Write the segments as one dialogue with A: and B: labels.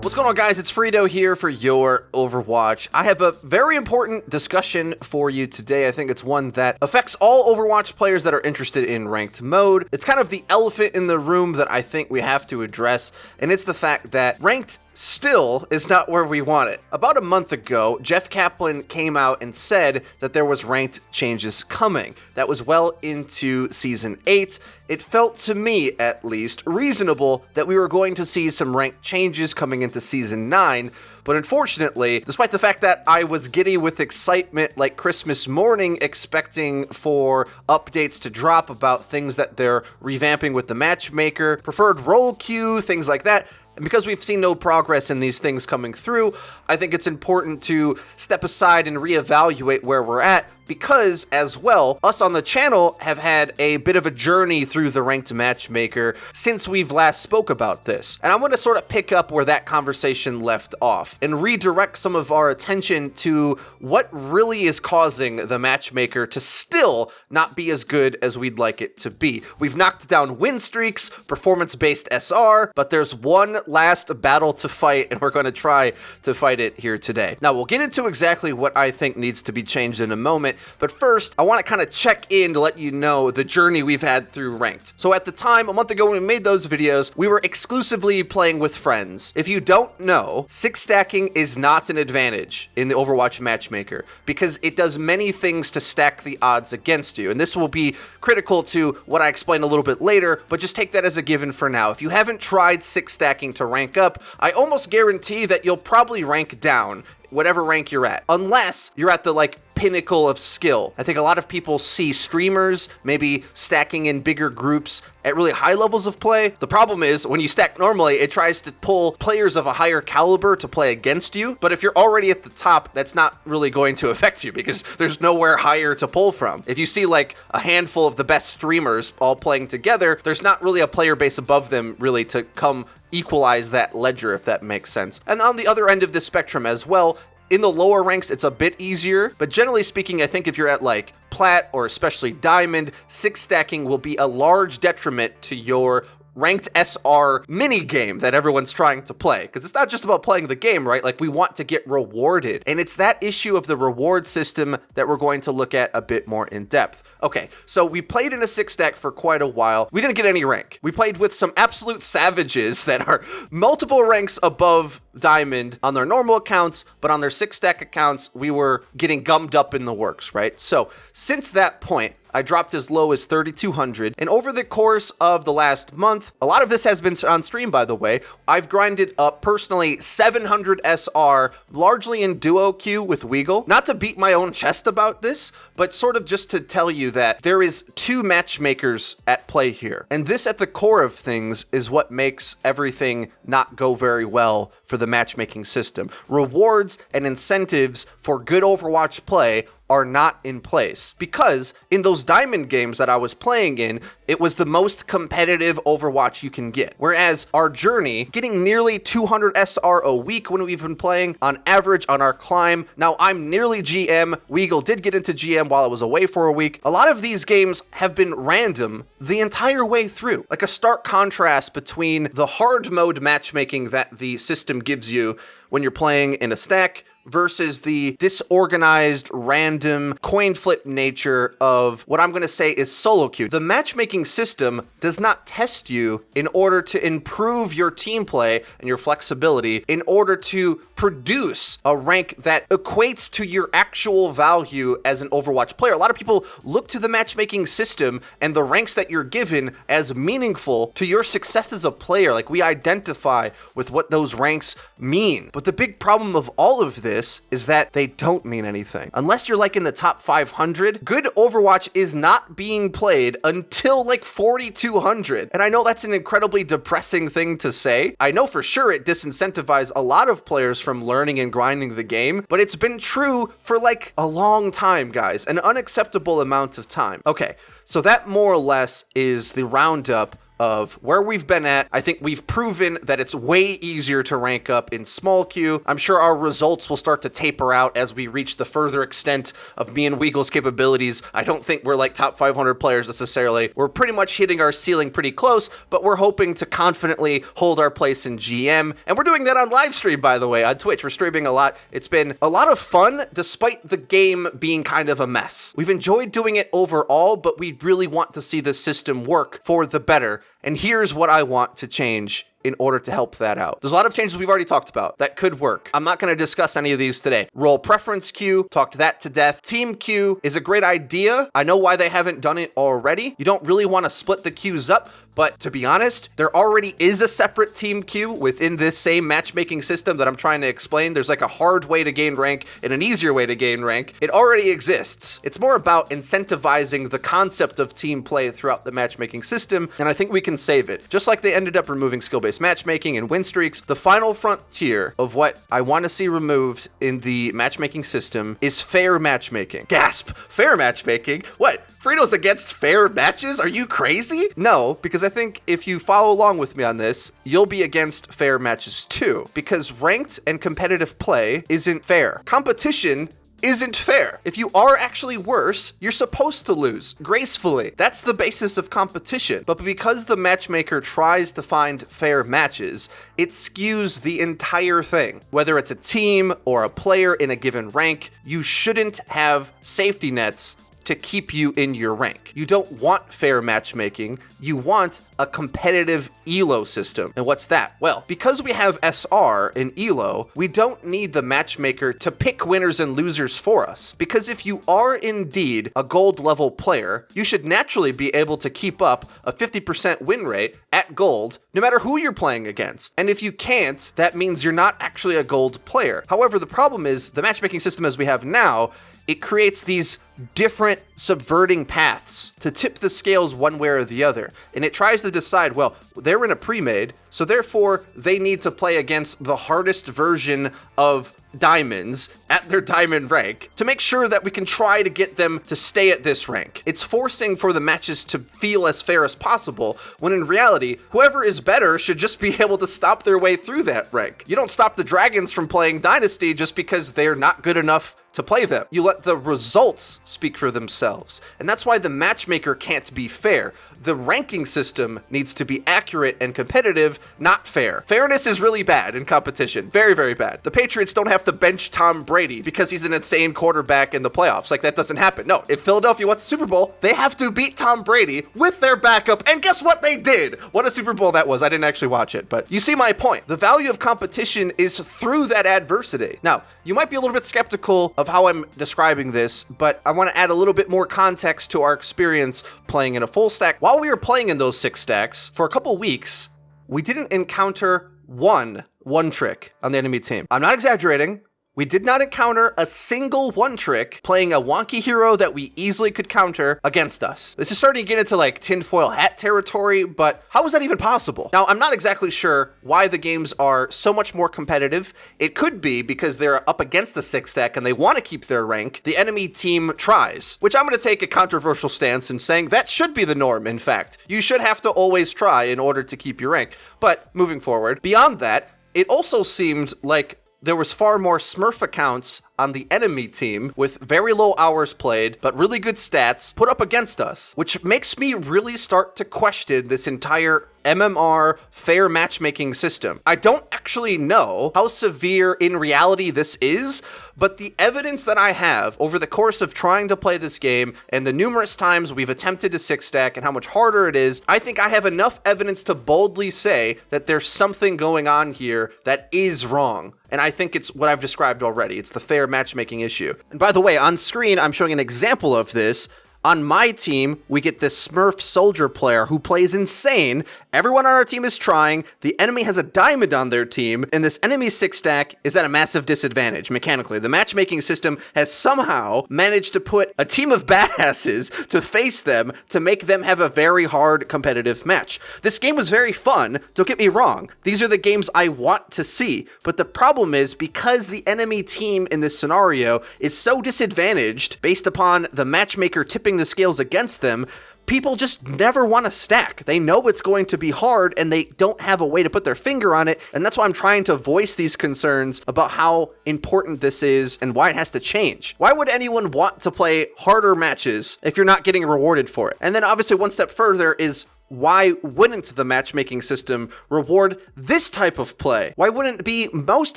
A: What's going on, guys? It's FREEDO here for Your Overwatch. I have a very important discussion for you today. I think it's one that affects all Overwatch players that are interested in ranked mode. It's kind of the elephant in the room that I think we have to address, and it's the fact that ranked still is not where we want it. About a month ago, Jeff Kaplan came out and said that there was ranked changes coming. That was well into Season 8. It felt to me, at least, reasonable that we were going to see some ranked changes coming into Season 9, but unfortunately, despite the fact that I was giddy with excitement like Christmas morning, expecting for updates to drop about things that they're revamping with the matchmaker, preferred role queue, things like that, and because we've seen no progress in these things coming through, I think it's important to step aside and reevaluate where we're at, because, as well, us on the channel have had a bit of a journey through the ranked matchmaker since we've last spoke about this. And I want to sort of pick up where that conversation left off and redirect some of our attention to what really is causing the matchmaker to still not be as good as we'd like it to be. We've knocked down win streaks, performance-based SR, but there's one last battle to fight, and we're going to try to fight it here today. Now, we'll get into exactly what I think needs to be changed in a moment, but first, I want to kind of check in to let you know the journey we've had through ranked. So at the time, a month ago when we made those videos, we were exclusively playing with friends. If you don't know, 6 stacking is not an advantage in the Overwatch matchmaker because it does many things to stack the odds against you, and this will be critical to what I explain a little bit later, but just take that as a given for now. If you haven't tried 6 stacking to rank up, I almost guarantee that you'll probably rank down whatever rank you're at, unless you're at the pinnacle of skill. I think a lot of people see streamers maybe stacking in bigger groups at really high levels of play. The problem is when you stack normally, it tries to pull players of a higher caliber to play against you. But if you're already at the top, that's not really going to affect you because there's nowhere higher to pull from. If you see a handful of the best streamers all playing together, there's not really a player base above them really to come equalize that ledger, if that makes sense. And on the other end of the spectrum as well, in the lower ranks, it's a bit easier, but generally speaking, I think if you're at Plat or especially Diamond, 6 stacking will be a large detriment to your ranked SR mini game that everyone's trying to play, because it's not just about playing the game, right? We want to get rewarded, and it's that issue of the reward system that we're going to look at a bit more in depth. Okay, so we played in a 6 stack for quite a while. We didn't get any rank. We played with some absolute savages that are multiple ranks above Diamond on their normal accounts, but on their 6 stack accounts, we were getting gummed up in the works, right? So since that point, I dropped as low as 3,200, and over the course of the last month, a lot of this has been on stream, by the way, I've grinded up personally 700 SR, largely in duo queue with Weagle. Not to beat my own chest about this, but sort of just to tell you that there is 2 matchmakers at play here. And this at the core of things is what makes everything not go very well for the matchmaking system. Rewards and incentives for good Overwatch play are not in place, because in those Diamond games that I was playing in, it was the most competitive Overwatch you can get. Whereas our journey, getting nearly 200 SR a week when we've been playing on average on our climb. Now I'm nearly GM. Weagle did get into GM while I was away for a week. A lot of these games have been random the entire way through. A stark contrast between the hard mode matchmaking that the system gives you when you're playing in a stack versus the disorganized, random, coin flip nature of what I'm going to say is solo queue. The matchmaking system does not test you in order to improve your team play and your flexibility in order to produce a rank that equates to your actual value as an Overwatch player. A lot of people look to the matchmaking system and the ranks that you're given as meaningful to your success as a player. We identify with what those ranks mean. But the big problem of all of this is that they don't mean anything. Unless you're in the top 500, good Overwatch is not being played until 4,200. And I know that's an incredibly depressing thing to say. I know for sure it disincentivizes a lot of players from learning and grinding the game, but it's been true for a long time, guys, an unacceptable amount of time. Okay, so that more or less is the roundup of where we've been at. I think we've proven that it's way easier to rank up in small queue. I'm sure our results will start to taper out as we reach the further extent of me and Weagle's capabilities. I don't think we're like top 500 players necessarily. We're pretty much hitting our ceiling pretty close, but we're hoping to confidently hold our place in GM. And we're doing that on live stream, by the way, on Twitch. We're streaming a lot. It's been a lot of fun despite the game being kind of a mess. We've enjoyed doing it overall, but we really want to see the system work for the better. And here's what I want to change in order to help that out. There's a lot of changes we've already talked about that could work. I'm not going to discuss any of these today. Role preference queue, talked that to death. Team queue is a great idea. I know why they haven't done it already. You don't really want to split the queues up, but to be honest, there already is a separate team queue within this same matchmaking system that I'm trying to explain. There's like a hard way to gain rank and an easier way to gain rank. It already exists. It's more about incentivizing the concept of team play throughout the matchmaking system, and I think we can save it. Just like they ended up removing skill-based matchmaking and win streaks, the final frontier of what I want to see removed in the matchmaking system is fair matchmaking. Gasp! Fair matchmaking? What? FREEDO's against fair matches? Are you crazy? No, because I think if you follow along with me on this, you'll be against fair matches too, because ranked and competitive play isn't fair. Competition isn't fair. If you are actually worse, you're supposed to lose gracefully. That's the basis of competition. But because the matchmaker tries to find fair matches, it skews the entire thing. Whether it's a team or a player in a given rank, you shouldn't have safety nets to keep you in your rank. You don't want fair matchmaking, you want a competitive ELO system. And what's that? Well, because we have SR in ELO, we don't need the matchmaker to pick winners and losers for us. Because if you are indeed a gold level player, you should naturally be able to keep up a 50% win rate at gold, no matter who you're playing against. And if you can't, that means you're not actually a gold player. However, the problem is the matchmaking system as we have now, it creates these different subverting paths to tip the scales one way or the other. And it tries to decide, well, they're in a pre-made, so therefore they need to play against the hardest version of diamonds at their diamond rank to make sure that we can try to get them to stay at this rank. It's forcing for the matches to feel as fair as possible, when in reality, whoever is better should just be able to stop their way through that rank. You don't stop the dragons from playing Dynasty just because they're not good enough to play them. You let the results speak for themselves. And that's why the matchmaker can't be fair. The ranking system needs to be accurate and competitive, not fair. Fairness is really bad in competition. Very, very bad. The Patriots don't have to bench Tom Brady because he's an insane quarterback in the playoffs. Like, that doesn't happen. No, if Philadelphia wants the Super Bowl, they have to beat Tom Brady with their backup. And guess what they did? What a Super Bowl that was. I didn't actually watch it, but you see my point. The value of competition is through that adversity. Now, you might be a little bit skeptical of how I'm describing this, but I want to add a little bit more context to our experience playing in a full stack. While we were playing in those 6 stacks, for a couple weeks, we didn't encounter one trick on the enemy team. I'm not exaggerating. We did not encounter a single one trick playing a wonky hero that we easily could counter against us. This is starting to get into like tinfoil hat territory, but how is that even possible? Now, I'm not exactly sure why the games are so much more competitive. It could be because they're up against the 6 stack and they want to keep their rank. The enemy team tries, which I'm going to take a controversial stance in saying that should be the norm, in fact. You should have to always try in order to keep your rank. But moving forward, beyond that, it also seemed like there was far more Smurf accounts on the enemy team with very low hours played, but really good stats put up against us, which makes me really start to question this entire MMR fair matchmaking system. I don't actually know how severe in reality this is, but the evidence that I have over the course of trying to play this game and the numerous times we've attempted to 6 stack and how much harder it is, I think I have enough evidence to boldly say that there's something going on here that is wrong. And I think it's what I've described already. It's the fair matchmaking issue. And by the way, on screen, I'm showing an example of this. On my team, we get this Smurf soldier player who plays insane. Everyone on our team is trying. The enemy has a diamond on their team, and this enemy 6 stack is at a massive disadvantage mechanically. The matchmaking system has somehow managed to put a team of badasses to face them to make them have a very hard competitive match. This game was very fun, don't get me wrong. These are the games I want to see, but the problem is because the enemy team in this scenario is so disadvantaged based upon the matchmaker tipping the scales against them, people just never want to stack. They know it's going to be hard and they don't have a way to put their finger on it. And that's why I'm trying to voice these concerns about how important this is and why it has to change. Why would anyone want to play harder matches if you're not getting rewarded for it? And then obviously one step further is, why wouldn't the matchmaking system reward this type of play? Why wouldn't it be most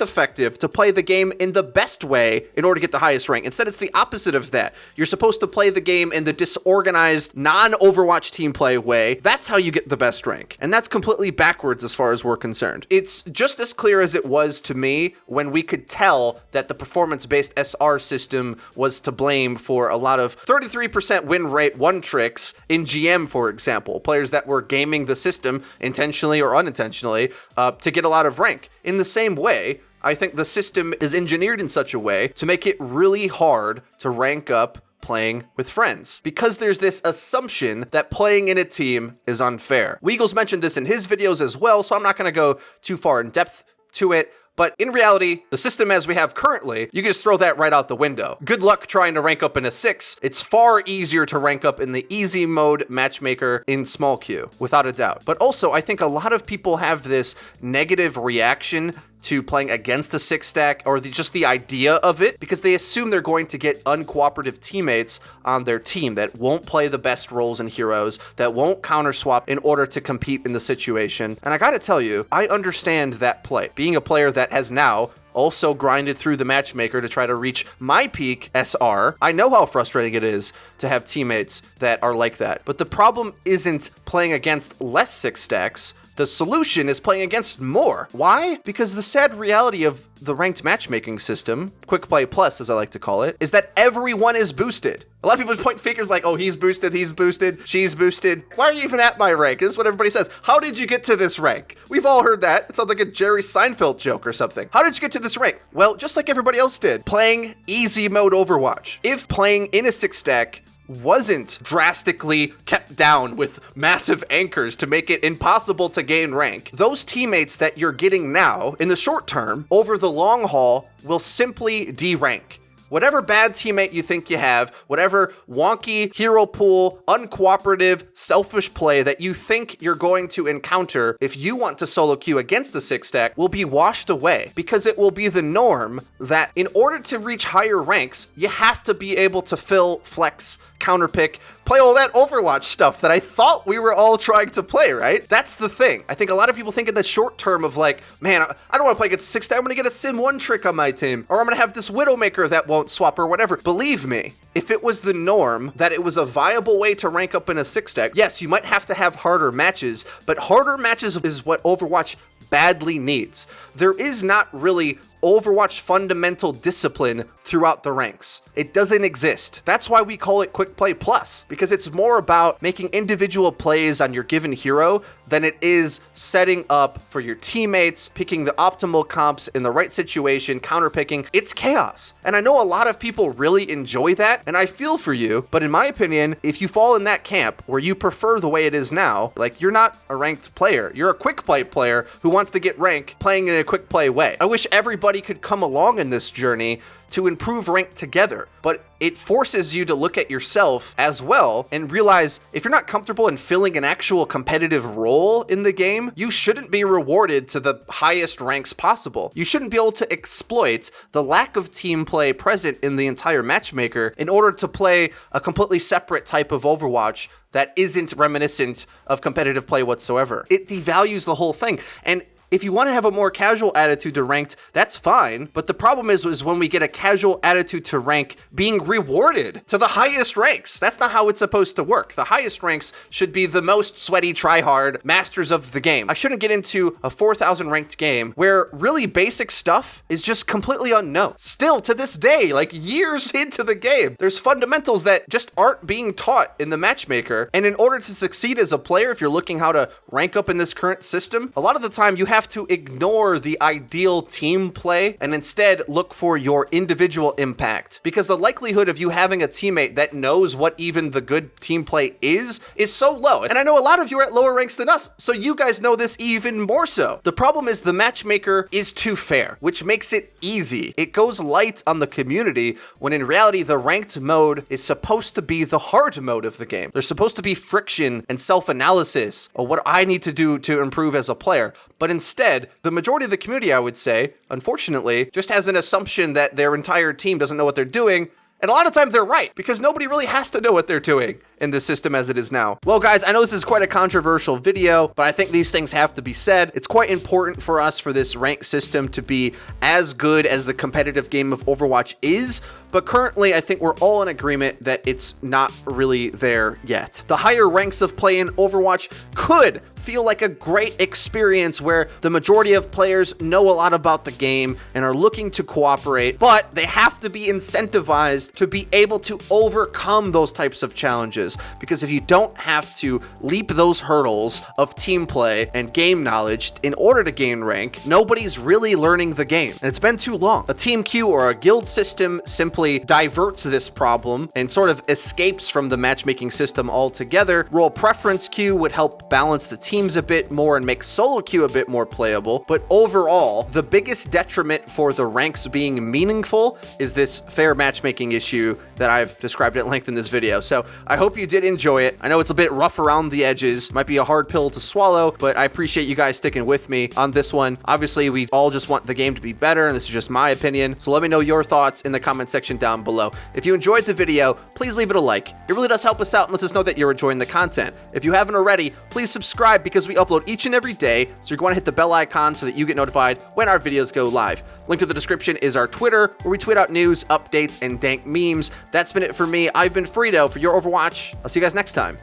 A: effective to play the game in the best way in order to get the highest rank? Instead, it's the opposite of that. You're supposed to play the game in the disorganized, non-Overwatch team play way. That's how you get the best rank. And that's completely backwards as far as we're concerned. It's just as clear as it was to me when we could tell that the performance-based SR system was to blame for a lot of 33% win rate one tricks in GM, for example. Players that were gaming the system intentionally or unintentionally to get a lot of rank. In the same way, I think the system is engineered in such a way to make it really hard to rank up playing with friends, because there's this assumption that playing in a team is unfair. Weagles mentioned this in his videos as well, so I'm not going to go too far in depth to it. But in reality, the system as we have currently, you can just throw that right out the window. Good luck trying to rank up in a 6. It's far easier to rank up in the easy mode matchmaker in small queue, without a doubt. But also, I think a lot of people have this negative reaction to playing against a 6-stack, or just the idea of it, because they assume they're going to get uncooperative teammates on their team that won't play the best roles and heroes, that won't counter swap in order to compete in the situation. And I gotta tell you, I understand that play. Being a player that has now also grinded through the matchmaker to try to reach my peak SR, I know how frustrating it is to have teammates that are like that. But the problem isn't playing against less 6-stacks. The solution is playing against more. Why? Because the sad reality of the ranked matchmaking system, Quick Play Plus as I like to call it, is that everyone is boosted. A lot of people point fingers like, oh, he's boosted, she's boosted. Why are you even at my rank? This is what everybody says. How did you get to this rank? We've all heard that. It sounds like a Jerry Seinfeld joke or something. How did you get to this rank? Well, just like everybody else did, playing easy mode Overwatch. If playing in a 6-stack wasn't drastically kept down with massive anchors to make it impossible to gain rank, those teammates that you're getting now in the short term, over the long haul, will simply derank. Whatever bad teammate you think you have, whatever wonky hero pool, uncooperative, selfish play that you think you're going to encounter if you want to solo queue against the 6-stack will be washed away, because it will be the norm that in order to reach higher ranks, you have to be able to fill, flex, counterpick, play all that Overwatch stuff that I thought we were all trying to play, right? That's the thing. I think a lot of people think in the short term of like, man, I don't want to play against 6-stack, I'm going to get a Sim 1 trick on my team, or I'm going to have this Widowmaker that won't swap or whatever. Believe me, if it was the norm that it was a viable way to rank up in a 6-stack, yes, you might have to have harder matches, but harder matches is what Overwatch badly needs. There is not really Overwatch fundamental discipline throughout the ranks. It doesn't exist. That's why we call it Quick Play Plus, because it's more about making individual plays on your given hero than it is setting up for your teammates, picking the optimal comps in the right situation, counterpicking. It's chaos. And I know a lot of people really enjoy that, and I feel for you, but in my opinion, if you fall in that camp where you prefer the way it is now, like, you're not a ranked player. You're a quick play player who wants to get rank playing in a quick play way. I wish everybody could come along in this journey to improve rank together, but it forces you to look at yourself as well and realize if you're not comfortable in filling an actual competitive role in the game, you shouldn't be rewarded to the highest ranks possible. You shouldn't be able to exploit the lack of team play present in the entire matchmaker in order to play a completely separate type of Overwatch that isn't reminiscent of competitive play whatsoever. It devalues the whole thing. And if you want to have a more casual attitude to ranked, that's fine. But the problem is when we get a casual attitude to rank being rewarded to the highest ranks. That's not how it's supposed to work. The highest ranks should be the most sweaty, try-hard masters of the game. I shouldn't get into a 4,000 ranked game where really basic stuff is just completely unknown. Still to this day, like years into the game, there's fundamentals that just aren't being taught in the matchmaker. And in order to succeed as a player, if you're looking how to rank up in this current system, a lot of the time you have have to ignore the ideal team play and instead look for your individual impact, because the likelihood of you having a teammate that knows what even the good team play is so low. And I know a lot of you are at lower ranks than us, so you guys know this even more so. The problem is the matchmaker is too fair, which makes it easy. It goes light on the community when in reality the ranked mode is supposed to be the hard mode of the game. There's supposed to be friction and self-analysis of what I need to do to improve as a player. But instead, the majority of the community, I would say, unfortunately, just has an assumption that their entire team doesn't know what they're doing. And a lot of times they're right, because nobody really has to know what they're doing in the system as it is now. Well, guys, I know this is quite a controversial video, but I think these things have to be said. It's quite important for us for this rank system to be as good as the competitive game of Overwatch is, but currently I think we're all in agreement that it's not really there yet. The higher ranks of play in Overwatch could feel like a great experience where the majority of players know a lot about the game and are looking to cooperate, but they have to be incentivized to be able to overcome those types of challenges. Because if you don't have to leap those hurdles of team play and game knowledge in order to gain rank, nobody's really learning the game. And it's been too long. A team queue or a guild system simply diverts this problem and sort of escapes from the matchmaking system altogether. Role preference queue would help balance the teams a bit more and make solo queue a bit more playable. But overall, the biggest detriment for the ranks being meaningful is this fair matchmaking issue that I've described at length in this video. So I hope you did enjoy it. I know it's a bit rough around the edges, might be a hard pill to swallow, but I appreciate you guys sticking with me on this one. Obviously, we all just want the game to be better, and this is just my opinion. So let me know your thoughts in the comment section down below. If you enjoyed the video, please leave it a like. It really does help us out and lets us know that you're enjoying the content. If you haven't already, please subscribe because we upload each and every day, so you're going to hit the bell icon so that you get notified when our videos go live. Link to the description is our Twitter, where we tweet out news, updates, and dank memes. That's been it for me. I've been FREEDO for Your Overwatch. I'll see you guys next time.